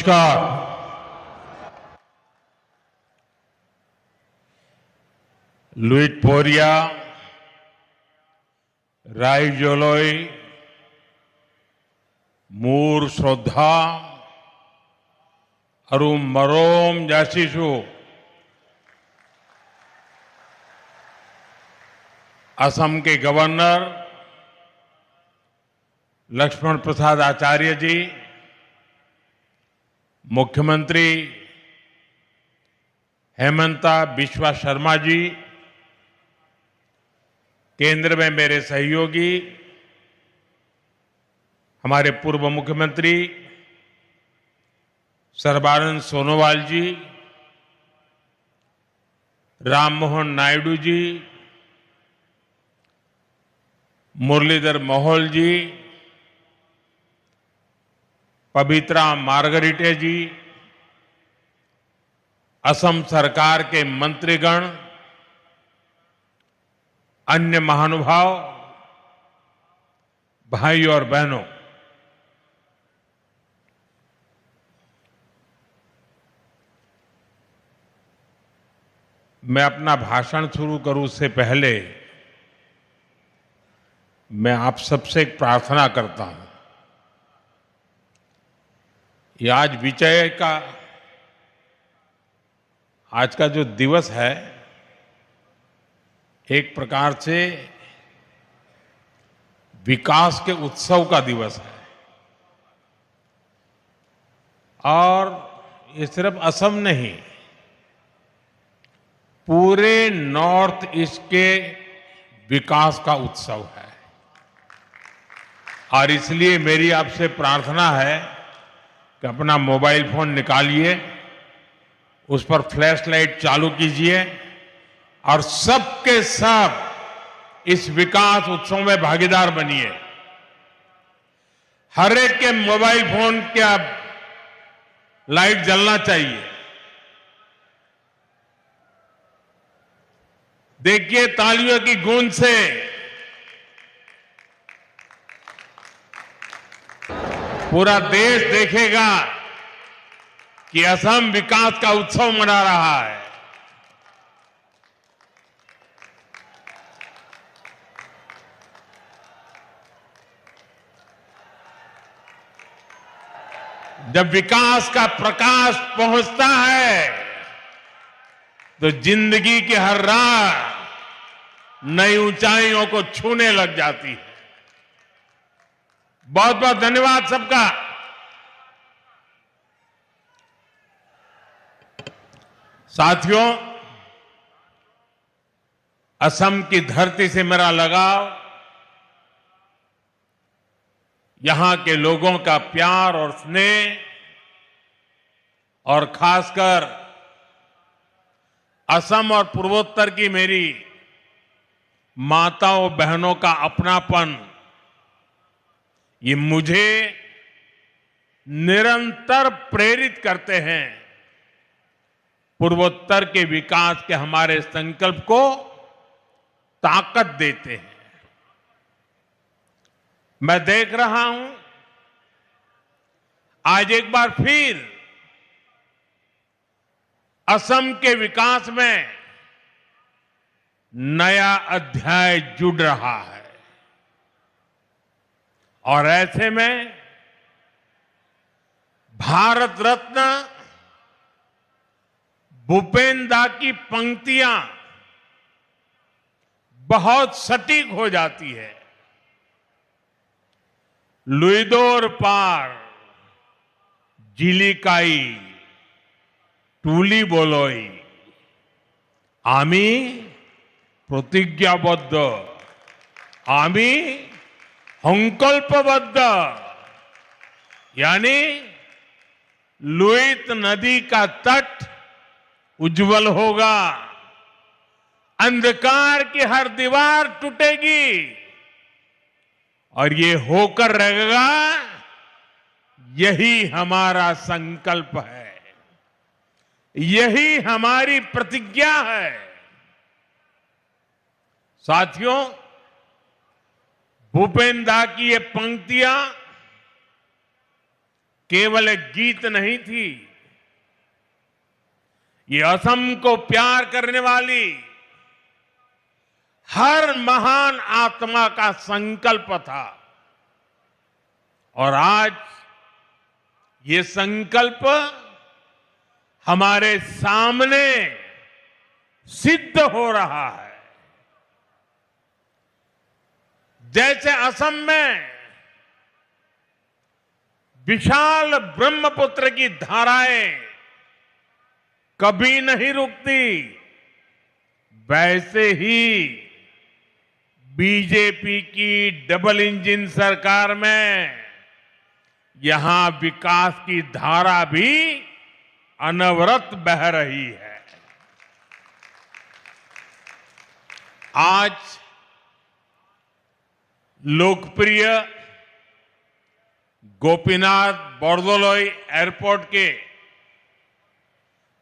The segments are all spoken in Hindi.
नमस्कार। लुइट पोरिया, राइजोलोई, मूर श्रद्धा, अरुम मरोम जासीसु असम के गवर्नर लक्ष्मण प्रसाद आचार्य जी, मुख्यमंत्री हेमंता बिस्वा शर्मा जी, केंद्र में मेरे सहयोगी हमारे पूर्व मुख्यमंत्री सर्बानंद सोनोवाल जी, राम मोहन नायडू जी, मुरलीधर मोहोल जी, पवित्रा मार्गरेटे जी, असम सरकार के मंत्रीगण, अन्य महानुभाव, भाई और बहनों, मैं अपना भाषण शुरू करूं उससे पहले मैं आप सबसे एक प्रार्थना करता हूं। ये आज विजय का आज का जो दिवस है एक प्रकार से विकास के उत्सव का दिवस है और ये सिर्फ असम नहीं, पूरे नॉर्थ ईस्ट के विकास का उत्सव है। और इसलिए मेरी आपसे प्रार्थना है कि अपना मोबाइल फोन निकालिए, उस पर फ्लैश लाइट चालू कीजिए और सबके सब इस विकास उत्सव में भागीदार बनिए। हर एक के मोबाइल फोन का लाइट जलना चाहिए। देखिए तालियों की गूंज से पूरा देश देखेगा कि असम विकास का उत्सव मना रहा है। जब विकास का प्रकाश पहुंचता है तो जिंदगी की हर राह नई ऊंचाइयों को छूने लग जाती है। बहुत बहुत धन्यवाद सबका। साथियों, असम की धरती से मेरा लगाव, यहां के लोगों का प्यार और स्नेह और खासकर असम और पूर्वोत्तर की मेरी माताओं बहनों का अपनापन, ये मुझे निरंतर प्रेरित करते हैं, पूर्वोत्तर के विकास के हमारे संकल्प को ताकत देते हैं। मैं देख रहा हूं आज एक बार फिर असम के विकास में नया अध्याय जुड़ रहा है और ऐसे में भारत रत्न भूपेन दा की पंक्तियां बहुत सटीक हो जाती है। लुइदोर पार जिलिकाई टूली बोलोई आमी प्रतिज्ञाबद्ध आमी संकल्पबद्ध, यानी लुइत नदी का तट उज्जवल होगा, अंधकार की हर दीवार टूटेगी और ये होकर रहेगा, यही हमारा संकल्प है, यही हमारी प्रतिज्ञा है। साथियों, भूपेन दा की ये पंक्तियां केवल एक गीत नहीं थी, ये असम को प्यार करने वाली हर महान आत्मा का संकल्प था। और आज ये संकल्प हमारे सामने सिद्ध हो रहा है। जैसे असम में विशाल ब्रह्मपुत्र की धाराएं कभी नहीं रुकती, वैसे ही बीजेपी की डबल इंजन सरकार में यहां विकास की धारा भी अनवरत बह रही है। आज लोकप्रिय गोपीनाथ बोरदोलोई एयरपोर्ट के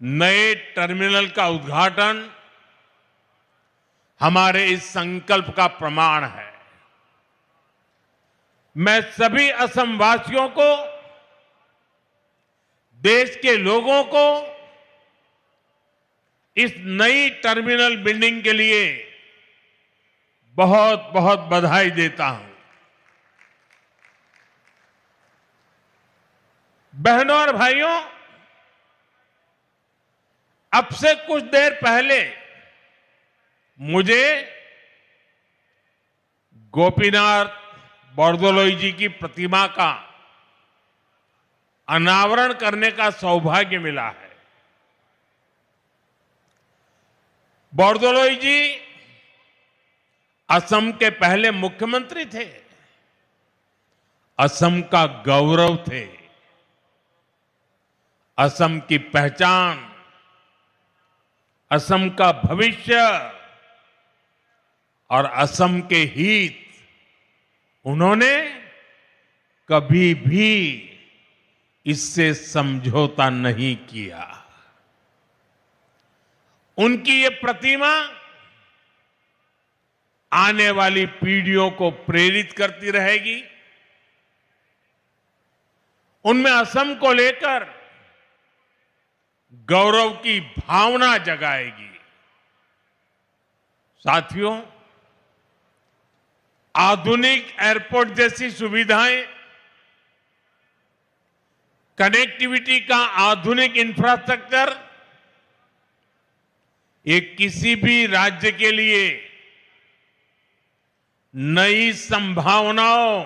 नए टर्मिनल का उद्घाटन हमारे इस संकल्प का प्रमाण है। मैं सभी असम वासियों को, देश के लोगों को इस नई टर्मिनल बिल्डिंग के लिए बहुत बहुत बधाई देता हूं। बहनों और भाइयों, अब से कुछ देर पहले मुझे गोपीनाथ बोरदोलोई जी की प्रतिमा का अनावरण करने का सौभाग्य मिला है। बोरदोलोई जी असम के पहले मुख्यमंत्री थे, असम का गौरव थे, असम की पहचान, असम का भविष्य और असम के हित उन्होंने कभी भी इससे समझौता नहीं किया। उनकी ये प्रतिमा आने वाली पीढ़ियों को प्रेरित करती रहेगी, उनमें असम को लेकर गौरव की भावना जगाएगी। साथियों, आधुनिक एयरपोर्ट जैसी सुविधाएं, कनेक्टिविटी का आधुनिक इंफ्रास्ट्रक्चर, ये किसी भी राज्य के लिए नई संभावनाओं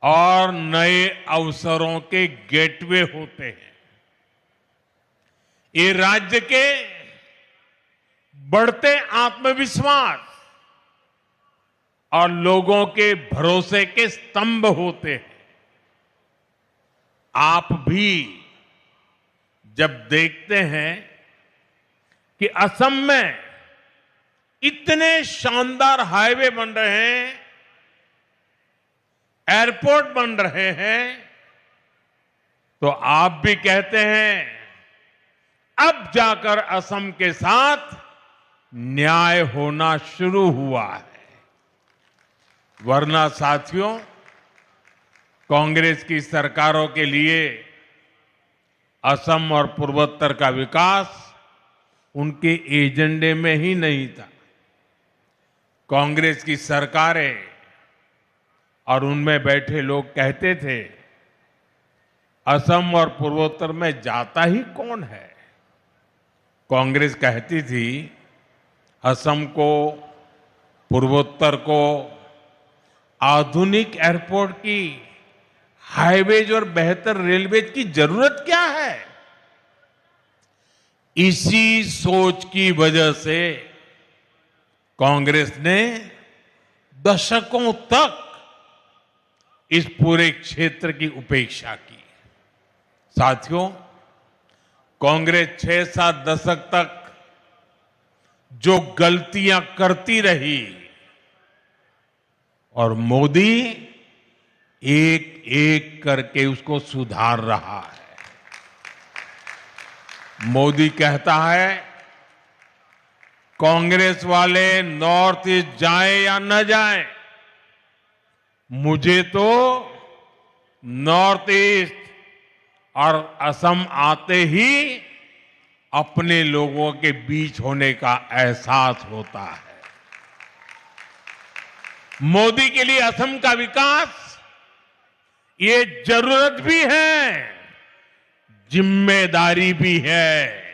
और नए अवसरों के गेटवे होते हैं। ये राज्य के बढ़ते आत्मविश्वास और लोगों के भरोसे के स्तंभ होते हैं। आप भी जब देखते हैं कि असम में इतने शानदार हाईवे बन रहे हैं, एयरपोर्ट बन रहे हैं, तो आप भी कहते हैं अब जाकर असम के साथ न्याय होना शुरू हुआ है। वरना साथियों, कांग्रेस की सरकारों के लिए असम और पूर्वोत्तर का विकास उनके एजेंडे में ही नहीं था। कांग्रेस की सरकारें और उनमें बैठे लोग कहते थे, असम और पूर्वोत्तर में जाता ही कौन है। कांग्रेस कहती थी, असम को, पूर्वोत्तर को आधुनिक एयरपोर्ट की, हाईवेज और बेहतर रेलवेज की जरूरत क्या है। इसी सोच की वजह से कांग्रेस ने दशकों तक इस पूरे क्षेत्र की उपेक्षा की। साथियों, कांग्रेस 6-7 दशक तक जो गलतियां करती रही और मोदी एक एक करके उसको सुधार रहा है। मोदी कहता है, कांग्रेस वाले नॉर्थ ईस्ट जाए या न जाए, मुझे तो नॉर्थ ईस्ट और असम आते ही अपने लोगों के बीच होने का एहसास होता है। मोदी के लिए असम का विकास ये जरूरत भी है, जिम्मेदारी भी है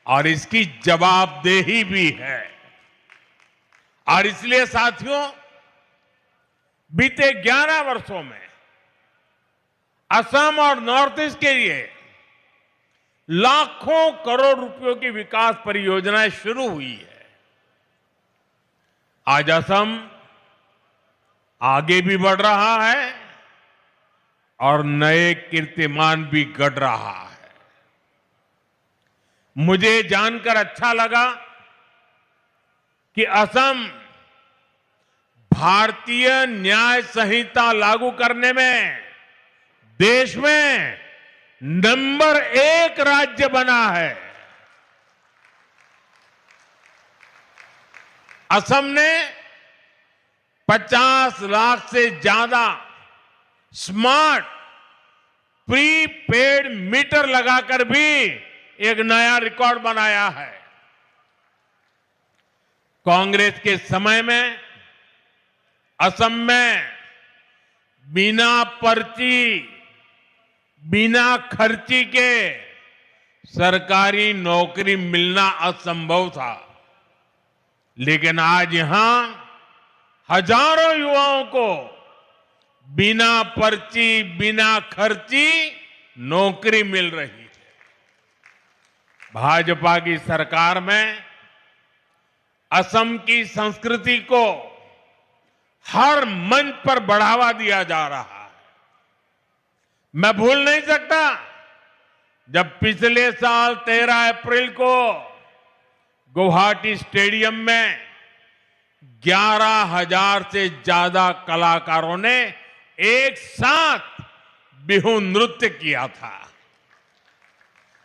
और इसकी जवाबदेही भी है। और इसलिए साथियों, बीते 11 वर्षों में असम और नॉर्थ ईस्ट के लिए लाखों करोड़ रुपयों की विकास परियोजनाएं शुरू हुई है। आज असम आगे भी बढ़ रहा है और नए कीर्तिमान भी गढ़ रहा है। मुझे जानकर अच्छा लगा कि असम भारतीय न्याय संहिता लागू करने में देश में नंबर 1 राज्य बना है। असम ने 50 लाख से ज्यादा स्मार्ट प्रीपेड मीटर लगाकर भी एक नया रिकॉर्ड बनाया है। कांग्रेस के समय में असम में बिना पर्ची, बिना खर्ची के सरकारी नौकरी मिलना असंभव था, लेकिन आज यहां हजारों युवाओं को बिना पर्ची, बिना खर्ची नौकरी मिल रही है। भाजपा की सरकार में असम की संस्कृति को हर मंच पर बढ़ावा दिया जा रहा है। मैं भूल नहीं सकता जब पिछले साल 13 अप्रैल को गुवाहाटी स्टेडियम में 11,000 से ज्यादा कलाकारों ने एक साथ बिहू नृत्य किया था।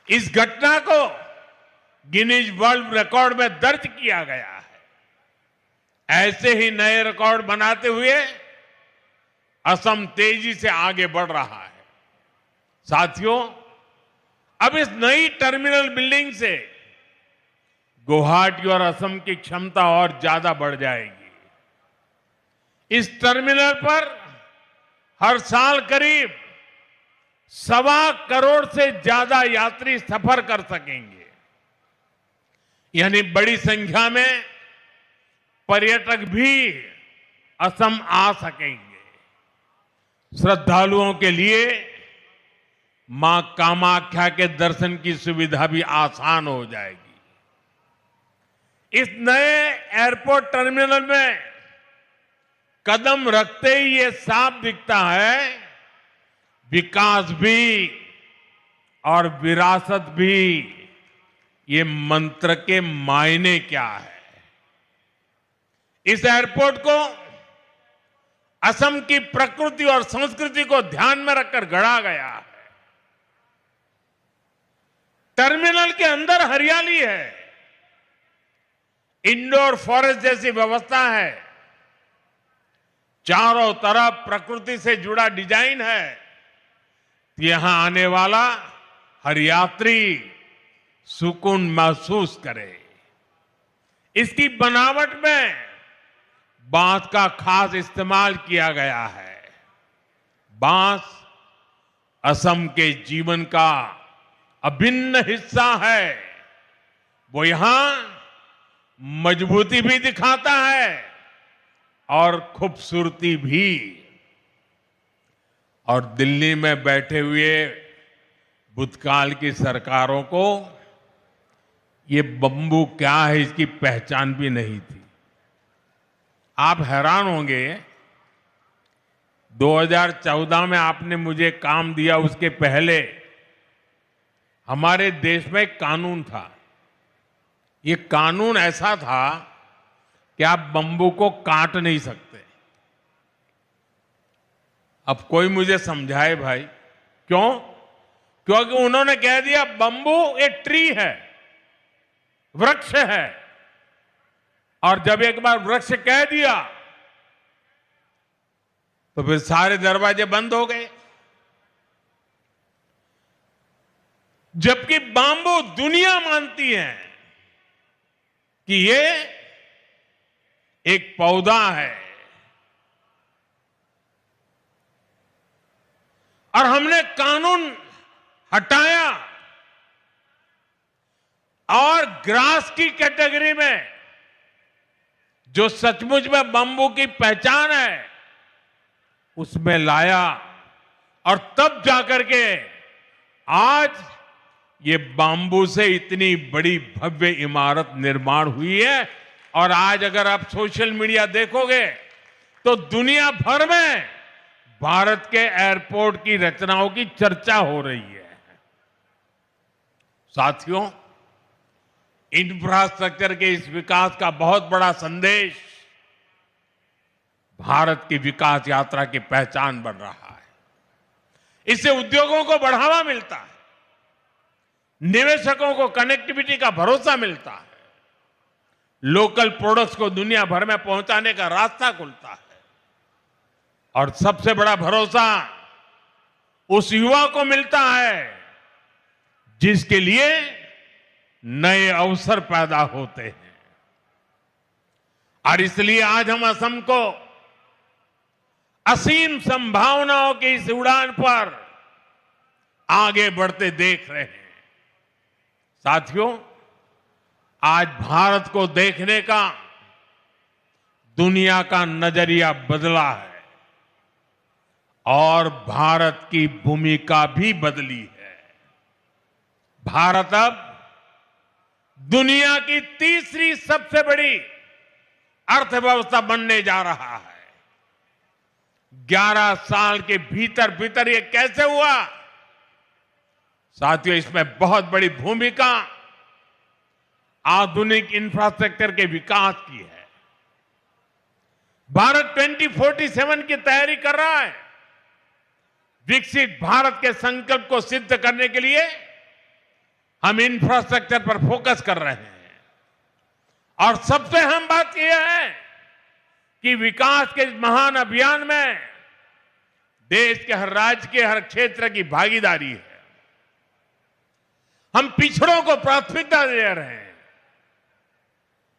इस घटना को गिनीज वर्ल्ड रिकॉर्ड में दर्ज किया गया है। ऐसे ही नए रिकॉर्ड बनाते हुए असम तेजी से आगे बढ़ रहा है। साथियों, अब इस नई टर्मिनल बिल्डिंग से गुवाहाटी और असम की क्षमता और ज्यादा बढ़ जाएगी। इस टर्मिनल पर हर साल करीब 1.25 करोड़ से ज्यादा यात्री सफर कर सकेंगे। यानी बड़ी संख्या में पर्यटक भी असम आ सकेंगे। श्रद्धालुओं के लिए मां कामाख्या के दर्शन की सुविधा भी आसान हो जाएगी। इस नए एयरपोर्ट टर्मिनल में कदम रखते ही ये साफ दिखता है, विकास भी और विरासत भी, ये मंत्र के मायने क्या है। इस एयरपोर्ट को असम की प्रकृति और संस्कृति को ध्यान में रखकर गढ़ा गया है। टर्मिनल के अंदर हरियाली है, इंडोर फॉरेस्ट जैसी व्यवस्था है, चारों तरफ प्रकृति से जुड़ा डिजाइन है। यहां आने वाला हर यात्री सुकून महसूस करे। इसकी बनावट में बांस का खास इस्तेमाल किया गया है। बांस असम के जीवन का अभिन्न हिस्सा है। वो यहां मजबूती भी दिखाता है और खूबसूरती भी। और दिल्ली में बैठे हुए भूतकाल की सरकारों को ये बंबू क्या है इसकी पहचान भी नहीं थी। आप हैरान होंगे, 2014 में आपने मुझे काम दिया, उसके पहले हमारे देश में एक कानून था। ये कानून ऐसा था कि आप बंबू को काट नहीं सकते। अब कोई मुझे समझाए भाई, क्यों? क्योंकि उन्होंने कह दिया बंबू एक ट्री है, वृक्ष है, और जब एक बार वृक्ष कह दिया तो फिर सारे दरवाजे बंद हो गए। जबकि बाम्बू दुनिया मानती है कि ये एक पौधा है और हमने कानून हटाया और ग्रास की कैटेगरी में जो सचमुच में बम्बू की पहचान है उसमें लाया और तब जाकर के आज ये बाम्बू से इतनी बड़ी भव्य इमारत निर्माण हुई है। और आज अगर आप सोशल मीडिया देखोगे तो दुनिया भर में भारत के एयरपोर्ट की रचनाओं की चर्चा हो रही है। साथियों, इंफ्रास्ट्रक्चर के इस विकास का बहुत बड़ा संदेश भारत की विकास यात्रा की पहचान बन रहा है। इससे उद्योगों को बढ़ावा मिलता है, निवेशकों को कनेक्टिविटी का भरोसा मिलता है, लोकल प्रोडक्ट्स को दुनिया भर में पहुंचाने का रास्ता खुलता है और सबसे बड़ा भरोसा उस युवा को मिलता है जिसके लिए नए अवसर पैदा होते हैं। और इसलिए आज हम असम को असीम संभावनाओं की इस उड़ान पर आगे बढ़ते देख रहे हैं। साथियों, आज भारत को देखने का दुनिया का नजरिया बदला है और भारत की भूमिका भी बदली है। भारत अब दुनिया की तीसरी सबसे बड़ी अर्थव्यवस्था बनने जा रहा है। 11 साल के भीतर भीतर ये कैसे हुआ? साथियों, इसमें बहुत बड़ी भूमिका आधुनिक इंफ्रास्ट्रक्चर के विकास की है। भारत 2047 की तैयारी कर रहा है। विकसित भारत के संकल्प को सिद्ध करने के लिए हम इंफ्रास्ट्रक्चर पर फोकस कर रहे हैं और सबसे अहम बात यह है कि विकास के इस महान अभियान में देश के हर राज्य के हर क्षेत्र की भागीदारी है। हम पिछड़ों को प्राथमिकता दे रहे हैं।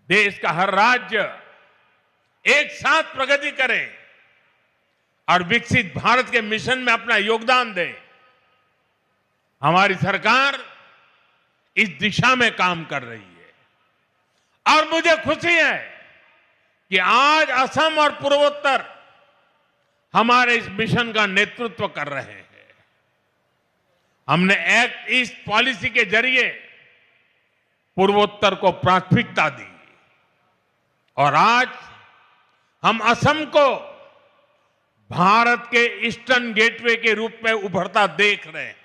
देश का हर राज्य एक साथ प्रगति करे और विकसित भारत के मिशन में अपना योगदान दे। हमारी सरकार इस दिशा में काम कर रही है और मुझे खुशी है कि आज असम और पूर्वोत्तर हमारे इस मिशन का नेतृत्व कर रहे हैं। हमने एक्ट ईस्ट पॉलिसी के जरिए पूर्वोत्तर को प्राथमिकता दी और आज हम असम को भारत के ईस्टर्न गेटवे के रूप में उभरता देख रहे हैं।